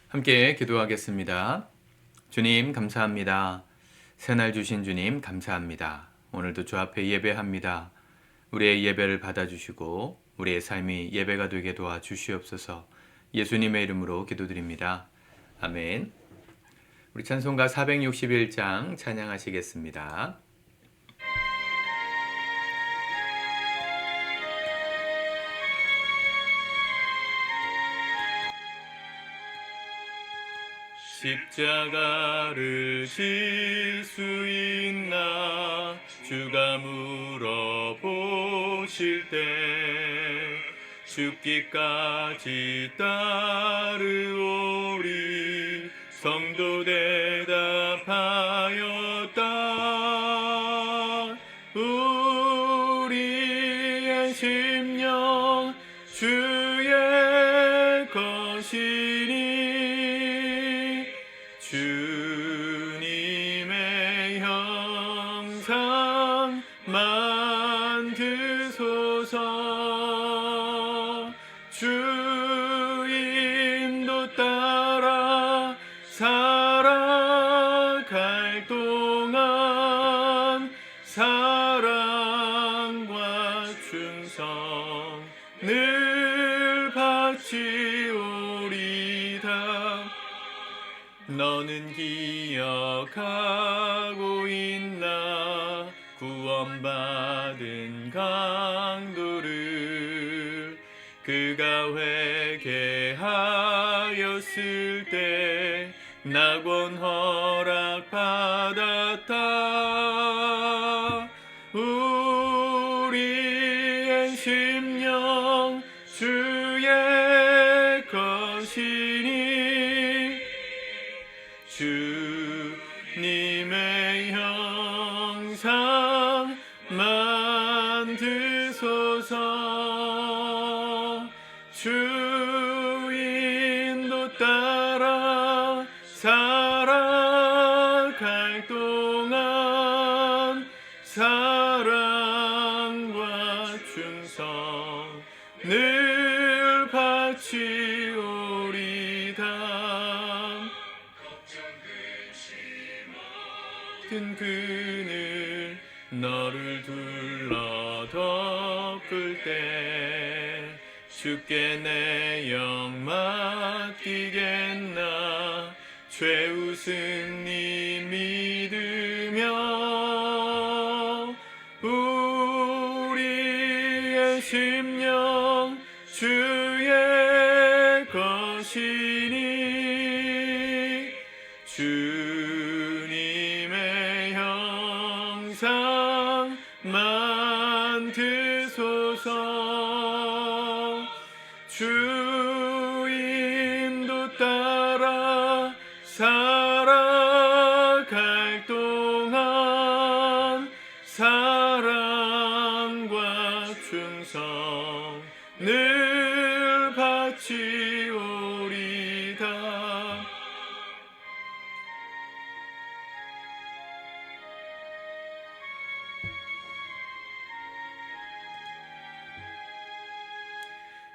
함께 기도하겠습니다. 주님 감사합니다. 새날 주신 주님 감사합니다. 오늘도 주 앞에 예배합니다. 우리의 예배를 받아주시고 우리의 삶이 예배가 되게 도와주시옵소서. 예수님의 이름으로 기도드립니다. 아멘. 우리 찬송가 461장 찬양하시겠습니다. 십자가를 질 수 있나 주가 물어보실 때 죽기까지 따르오리 성도 대답하였다. 우리의 심령 주의 것이니 주님의 형상 만드소서. 주 인도 따라 살아갈 동안 사랑과 충성 늘 바치오리다. 너는 기억하고 있나 구원받은 강도를 그가 회개하였을 때 낙원 허락받았다. 우리의 심령 주의 것이니 주님의 형상 만드소서. 주 인도 따라 살아갈 동안 사랑과 충성 늘 바치오리다. 든 그늘 너를 둘러 덮을 때 주께 내 영 맡기겠나 죄웃은 니 믿으며 우리의 심령 주의 것이니 주님의 형상 만드소서. 주 인도 따라 살아갈 동안 사랑과 충성 늘 바치오리다.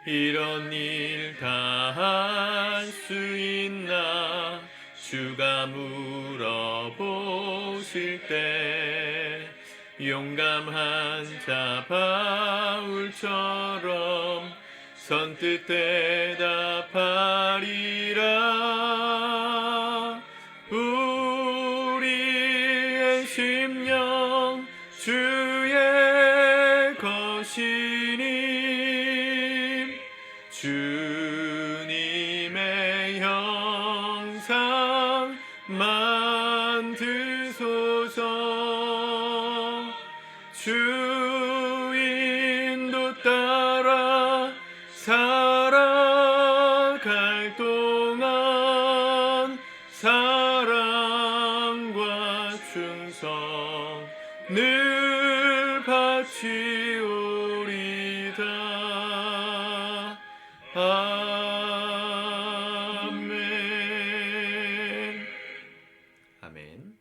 이런 일 다 할 수 있나 주가 물어보실 때 용감한 자 바울처럼 선뜻 대답하리라. 우리의 심령 주의 것이니 주님의 형상 만드소서. 주 인도 따라 살아갈 동안 사랑과 충성 늘 바치오리다. 아멘. 아멘.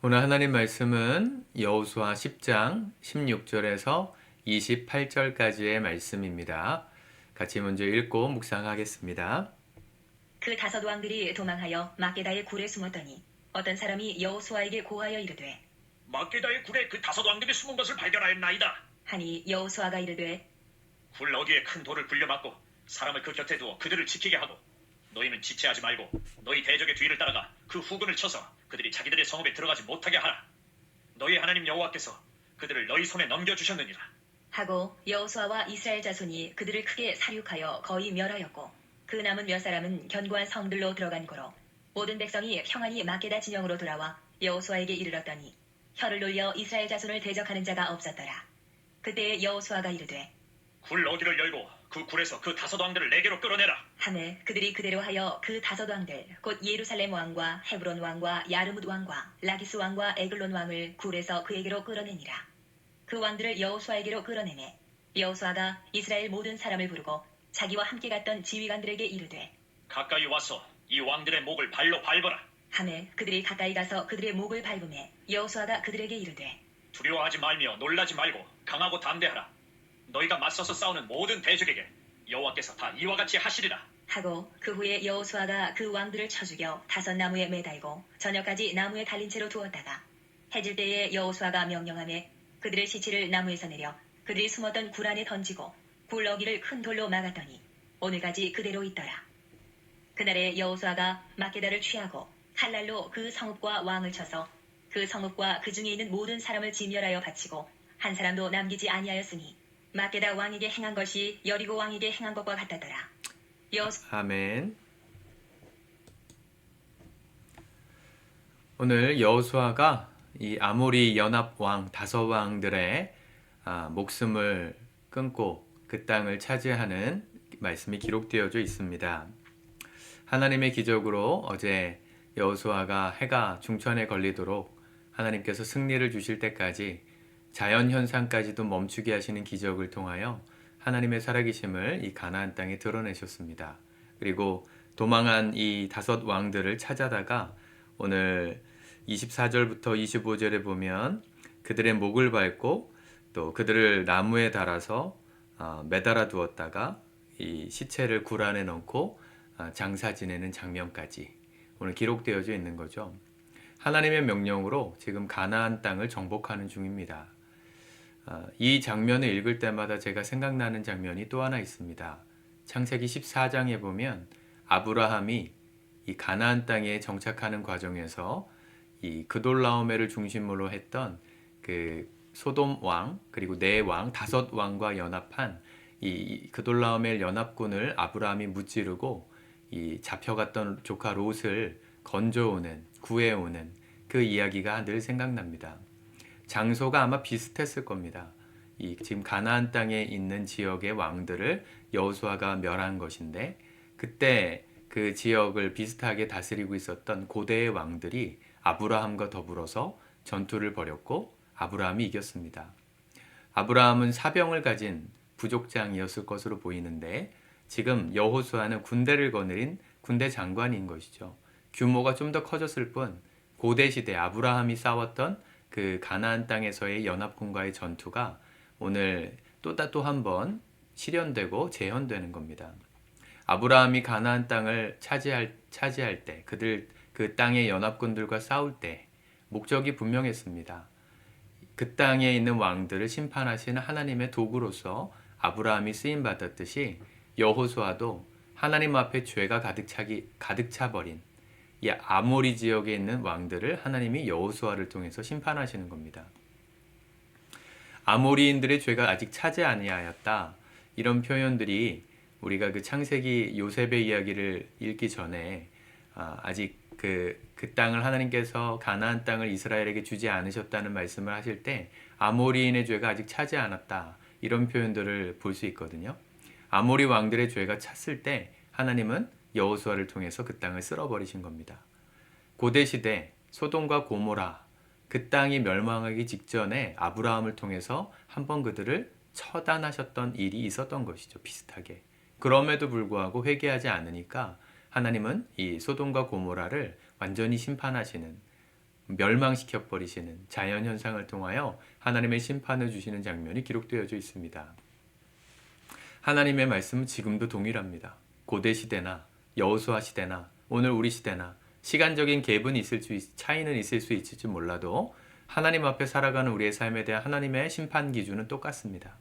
오늘 하나님 말씀은 여호수아 10장 16절에서 28절까지의 말씀입니다. 같이 먼저 읽고 묵상하겠습니다. 그 다섯 왕들이 도망하여 막게다의 굴에 숨었더니 어떤 사람이 여호수아에게 고하여 이르되 막게다의 굴에 그 다섯 왕들이 숨은 것을 발견하였나이다. 하니 여호수아가 이르되 굴 어귀에 큰 돌을 굴려막고 사람을 그 곁에 두어 그들을 지키게 하고 너희는 지체하지 말고 너희 대적의 뒤를 따라가 그 후근을 쳐서 그들이 자기들의 성읍에 들어가지 못하게 하라. 너희 하나님 여호와께서 그들을 너희 손에 넘겨주셨느니라. 하고 여호수아와 이스라엘 자손이 그들을 크게 살육하여 거의 멸하였고 그 남은 몇 사람은 견고한 성들로 들어간 고로 모든 백성이 평안히 막게다 진영으로 돌아와 여호수아에게 이르렀더니 혀를 놀려 이스라엘 자손을 대적하는 자가 없었더라. 그때에 여호수아가 이르되 굴 어귀를 열고 그 굴에서 그 다섯 왕들을 내게로 끌어내라. 하매 그들이 그대로 하여 그 다섯 왕들 곧 예루살렘 왕과 헤브론 왕과 야르뭇 왕과 라기스 왕과 에글론 왕을 굴에서 그에게로 끌어내니라. 그 왕들을 여호수아에게로 끌어내매 여호수아가 이스라엘 모든 사람을 부르고 자기와 함께 갔던 지휘관들에게 이르되 가까이 와서 이 왕들의 목을 발로 밟아라. 하매 그들이 가까이 가서 그들의 목을 밟으매 여호수아가 그들에게 이르되 두려워하지 말며 놀라지 말고 강하고 담대하라. 너희가 맞서서 싸우는 모든 대적에게 여호와께서 다 이와 같이 하시리라. 하고 그 후에 여호수아가 그 왕들을 쳐 죽여 다섯 나무에 매달고 저녁까지 나무에 달린 채로 두었다가 해질 때에 여호수아가 명령하매 그들의 시체를 나무에서 내려 그들이 숨었던 굴 안에 던지고 굴 어귀를 큰 돌로 막았더니 오늘까지 그대로 있더라. 그날에 여호수아가 막게다를 취하고 칼날로 그 성읍과 왕을 쳐서 그 성읍과 그 중에 있는 모든 사람을 진멸하여 바치고 한 사람도 남기지 아니하였으니 막게다 왕에게 행한 것이 여리고 왕에게 행한 것과 같았더라. 아멘. 오늘 여호수아가 이 아모리 연합 왕 다섯 왕들의 목숨을 끊고 그 땅을 차지하는 말씀이 기록되어져 있습니다. 하나님의 기적으로 어제 여호수아가 해가 중천에 걸리도록 하나님께서 승리를 주실 때까지 자연 현상까지도 멈추게 하시는 기적을 통하여 하나님의 살아계심을 이 가나안 땅에 드러내셨습니다. 그리고 도망한 이 다섯 왕들을 찾아다가 오늘 24절부터 25절에 보면 그들의 목을 밟고 또 그들을 나무에 달아서 매달아 두었다가 이 시체를 굴 안에 넣고 장사 지내는 장면까지 오늘 기록되어져 있는 거죠. 하나님의 명령으로 지금 가나안 땅을 정복하는 중입니다. 이 장면을 읽을 때마다 제가 생각나는 장면이 또 하나 있습니다. 창세기 14장에 보면 아브라함이 이 가나안 땅에 정착하는 과정에서 이 그돌라오메를 중심으로 했던 그 소돔 왕 그리고 네 왕 다섯 왕과 연합한 이 그돌라오멜 연합군을 아브라함이 무찌르고 이 잡혀갔던 조카 롯을 건져오는 구해오는 그 이야기가 늘 생각납니다. 장소가 아마 비슷했을 겁니다. 이 지금 가나안 땅에 있는 지역의 왕들을 여호수아가 멸한 것인데 그때 그 지역을 비슷하게 다스리고 있었던 고대의 왕들이 아브라함과 더불어서 전투를 벌였고 아브라함이 이겼습니다. 아브라함은 사병을 가진 부족장이었을 것으로 보이는데 지금 여호수아는 군대를 거느린 군대 장관인 것이죠. 규모가 좀 더 커졌을 뿐 고대 시대 아브라함이 싸웠던 그 가나안 땅에서의 연합군과의 전투가 오늘 또 한 번 실현되고 재현되는 겁니다. 아브라함이 가나안 땅을 차지할 때 그 땅의 연합군들과 싸울 때 목적이 분명했습니다. 그 땅에 있는 왕들을 심판하시는 하나님의 도구로서 아브라함이 쓰임 받았듯이 여호수아도 하나님 앞에 죄가 가득 차버린 이 아모리 지역에 있는 왕들을 하나님이 여호수아를 통해서 심판하시는 겁니다. 아모리인들의 죄가 아직 차지 아니하였다. 이런 표현들이 우리가 그 창세기 요셉의 이야기를 읽기 전에 아직 그 땅을 하나님께서 가나안 땅을 이스라엘에게 주지 않으셨다는 말씀을 하실 때 아모리인의 죄가 아직 차지 않았다. 이런 표현들을 볼 수 있거든요. 아모리 왕들의 죄가 찼을 때 하나님은 여호수아를 통해서 그 땅을 쓸어버리신 겁니다. 고대 시대 소돔과 고모라 그 땅이 멸망하기 직전에 아브라함을 통해서 한번 그들을 처단하셨던 일이 있었던 것이죠. 비슷하게. 그럼에도 불구하고 회개하지 않으니까 하나님은 이 소돔과 고모라를 완전히 심판하시는 멸망시켜 버리시는 자연현상을 통하여 하나님의 심판을 주시는 장면이 기록되어져 있습니다. 하나님의 말씀은 지금도 동일합니다. 고대 시대나 여호수아 시대나 오늘 우리 시대나 시간적인 차이는 있을 수 있을지 몰라도 하나님 앞에 살아가는 우리의 삶에 대한 하나님의 심판 기준은 똑같습니다.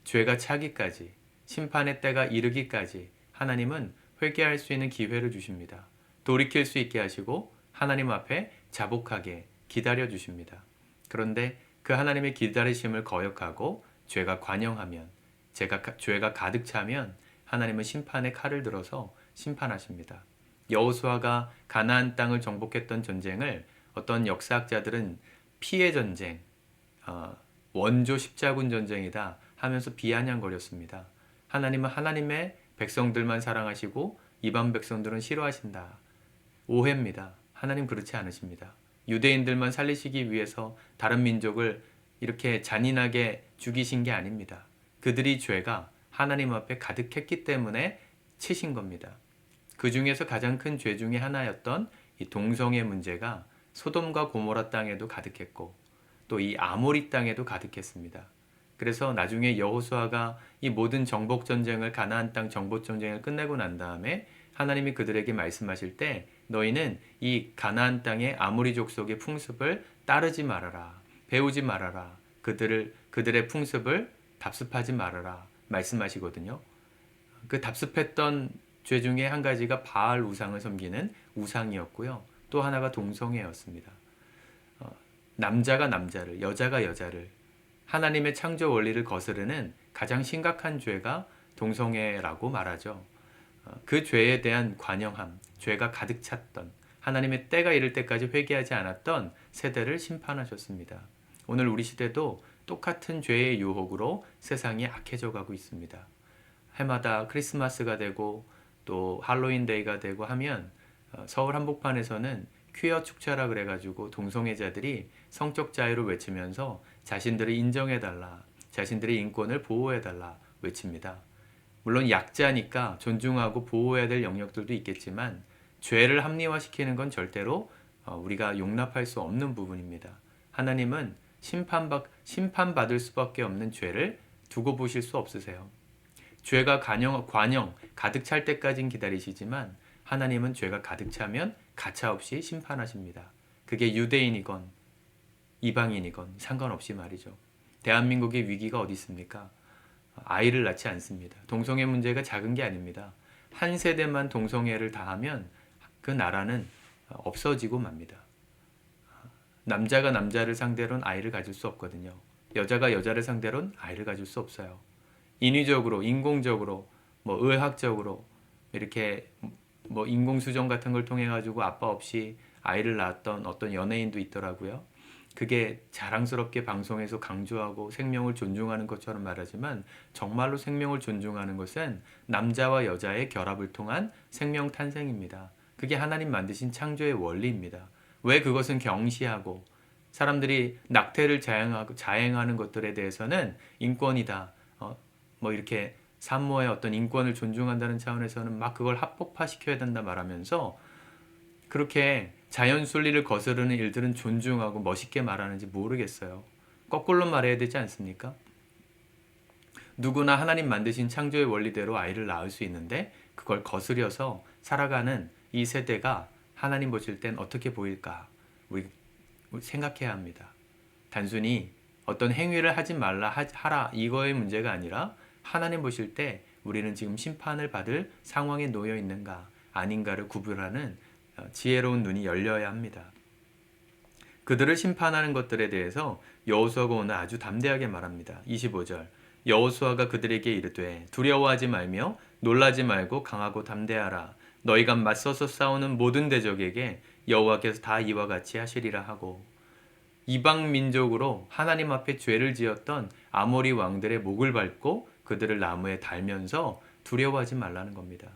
죄가 차기까지, 심판의 때가 이르기까지 하나님은 회개할 수 있는 기회를 주십니다. 돌이킬 수 있게 하시고 하나님 앞에 자복하게 기다려 주십니다. 그런데 그 하나님의 기다리심을 거역하고 죄가 관영하면, 죄가 가득 차면 하나님은 심판의 칼을 들어서 심판하십니다. 여호수아가 가나안 땅을 정복했던 전쟁을 어떤 역사학자들은 피해 전쟁, 원조 십자군 전쟁이다 하면서 비아냥거렸습니다. 하나님은 하나님의 백성들만 사랑하시고 이방 백성들은 싫어하신다. 오해입니다. 하나님 그렇지 않으십니다. 유대인들만 살리시기 위해서 다른 민족을 이렇게 잔인하게 죽이신 게 아닙니다. 그들이 죄가 하나님 앞에 가득했기 때문에 치신 겁니다. 그 중에서 가장 큰 죄 중에 하나였던 이 동성애 문제가 소돔과 고모라 땅에도 가득했고 또 이 아모리 땅에도 가득했습니다. 그래서 나중에 여호수아가 이 모든 정복 전쟁을 가나안 땅 정복 전쟁을 끝내고 난 다음에 하나님이 그들에게 말씀하실 때 너희는 이 가나안 땅의 아모리 족속의 풍습을 따르지 말아라. 배우지 말아라. 그들의 풍습을 답습하지 말아라. 말씀하시거든요. 그 답습했던 죄 중에 한 가지가 바알 우상을 섬기는 우상이었고요. 또 하나가 동성애였습니다. 남자가 남자를, 여자가 여자를, 하나님의 창조 원리를 거스르는 가장 심각한 죄가 동성애라고 말하죠. 그 죄에 대한 관영함, 죄가 가득 찼던, 하나님의 때가 이를 때까지 회개하지 않았던 세대를 심판하셨습니다. 오늘 우리 시대도 똑같은 죄의 유혹으로 세상이 악해져 가고 있습니다. 해마다 크리스마스가 되고 또 할로윈데이가 되고 하면 서울 한복판에서는 퀴어 축제라 그래가지고 동성애자들이 성적 자유를 외치면서 자신들을 인정해달라, 자신들의 인권을 보호해달라 외칩니다. 물론 약자니까 존중하고 보호해야 될 영역들도 있겠지만 죄를 합리화시키는 건 절대로 우리가 용납할 수 없는 부분입니다. 하나님은 심판받을 수밖에 없는 죄를 두고 보실 수 없으세요. 죄가 관영 가득 찰 때까지는 기다리시지만 하나님은 죄가 가득 차면 가차없이 심판하십니다. 그게 유대인이건 이방인이건 상관없이 말이죠. 대한민국의 위기가 어디 있습니까? 아이를 낳지 않습니다. 동성애 문제가 작은 게 아닙니다. 한 세대만 동성애를 다하면 그 나라는 없어지고 맙니다. 남자가 남자를 상대로는 아이를 가질 수 없거든요. 여자가 여자를 상대로는 아이를 가질 수 없어요. 인위적으로, 인공적으로, 의학적으로 이렇게 인공수정 같은 걸 통해 가지고 아빠 없이 아이를 낳았던 어떤 연예인도 있더라고요. 그게 자랑스럽게 방송에서 강조하고 생명을 존중하는 것처럼 말하지만 정말로 생명을 존중하는 것은 남자와 여자의 결합을 통한 생명 탄생입니다. 그게 하나님 만드신 창조의 원리입니다. 왜 그것은 경시하고 사람들이 낙태를 자행하는 것들에 대해서는 인권이다. 이렇게 산모의 어떤 인권을 존중한다는 차원에서는 막 그걸 합법화시켜야 된다 말하면서 그렇게 자연 순리를 거스르는 일들은 존중하고 멋있게 말하는지 모르겠어요. 거꾸로 말해야 되지 않습니까? 누구나 하나님 만드신 창조의 원리대로 아이를 낳을 수 있는데 그걸 거스려서 살아가는 이 세대가 하나님 보실 땐 어떻게 보일까? 우리 생각해야 합니다. 단순히 어떤 행위를 하지 말라 하라 이거의 문제가 아니라 하나님 보실 때 우리는 지금 심판을 받을 상황에 놓여 있는가 아닌가를 구별하는 지혜로운 눈이 열려야 합니다. 그들을 심판하는 것들에 대해서 여호수아가 오늘 아주 담대하게 말합니다. 25절 여호수아가 그들에게 이르되 두려워하지 말며 놀라지 말고 강하고 담대하라. 너희가 맞서서 싸우는 모든 대적에게 여호와께서 다 이와 같이 하시리라 하고 이방 민족으로 하나님 앞에 죄를 지었던 아모리 왕들의 목을 밟고 그들을 나무에 달면서 두려워하지 말라는 겁니다.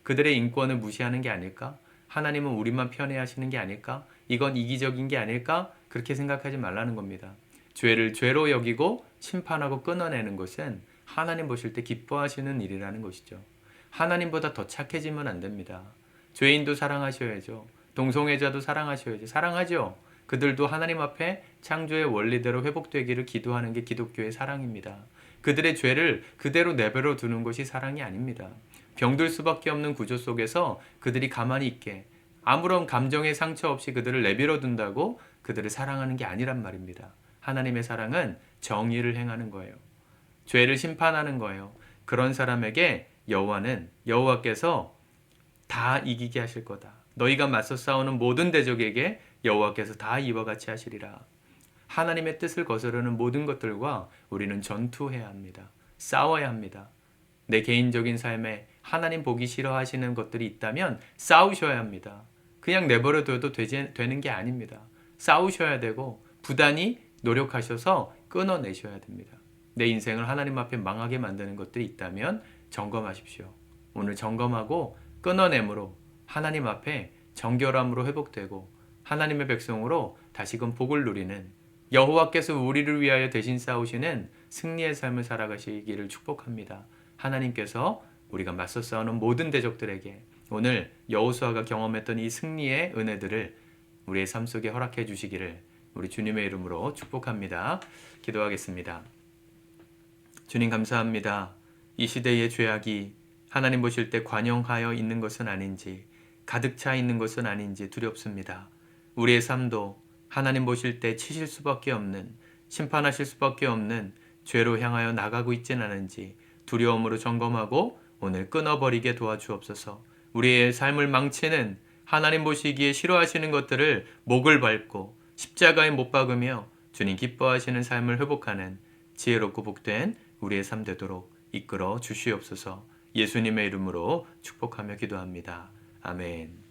그들의 인권을 무시하는 게 아닐까? 하나님은 우리만 편애하시는 게 아닐까? 이건 이기적인 게 아닐까? 그렇게 생각하지 말라는 겁니다. 죄를 죄로 여기고 심판하고 끊어내는 것은 하나님 보실 때 기뻐하시는 일이라는 것이죠. 하나님보다 더 착해지면 안 됩니다. 죄인도 사랑하셔야죠. 동성애자도 사랑하셔야죠. 사랑하죠. 그들도 하나님 앞에 창조의 원리대로 회복되기를 기도하는 게 기독교의 사랑입니다. 그들의 죄를 그대로 내버려 두는 것이 사랑이 아닙니다. 병들 수밖에 없는 구조 속에서 그들이 가만히 있게 아무런 감정의 상처 없이 그들을 내버려 둔다고 그들을 사랑하는 게 아니란 말입니다. 하나님의 사랑은 정의를 행하는 거예요. 죄를 심판하는 거예요. 그런 사람에게 여호와께서 다 이기게 하실 거다. 너희가 맞서 싸우는 모든 대적에게 여호와께서 다 이와 같이 하시리라. 하나님의 뜻을 거스르는 모든 것들과 우리는 전투해야 합니다. 싸워야 합니다. 내 개인적인 삶에 하나님 보기 싫어하시는 것들이 있다면 싸우셔야 합니다. 그냥 내버려 둬도 되는 게 아닙니다. 싸우셔야 되고 부단히 노력하셔서 끊어내셔야 됩니다. 내 인생을 하나님 앞에 망하게 만드는 것들이 있다면 점검하십시오. 오늘 점검하고 끊어내므로 하나님 앞에 정결함으로 회복되고 하나님의 백성으로 다시금 복을 누리는 여호와께서 우리를 위하여 대신 싸우시는 승리의 삶을 살아가시기를 축복합니다. 하나님께서 우리가 맞서 싸우는 모든 대적들에게 오늘 여호수아가 경험했던 이 승리의 은혜들을 우리의 삶 속에 허락해 주시기를 우리 주님의 이름으로 축복합니다. 기도하겠습니다. 주님 감사합니다. 이 시대의 죄악이 하나님 보실 때 관영하여 있는 것은 아닌지 가득 차 있는 것은 아닌지 두렵습니다. 우리의 삶도 하나님 보실 때 치실 수밖에 없는 심판하실 수밖에 없는 죄로 향하여 나가고 있진 않은지 두려움으로 점검하고 오늘 끊어버리게 도와주옵소서. 우리의 삶을 망치는 하나님 보시기에 싫어하시는 것들을 목을 밟고 십자가에 못 박으며 주님 기뻐하시는 삶을 회복하는 지혜롭고 복된 우리의 삶 되도록 이끌어 주시옵소서. 예수님의 이름으로 축복하며 기도합니다. 아멘.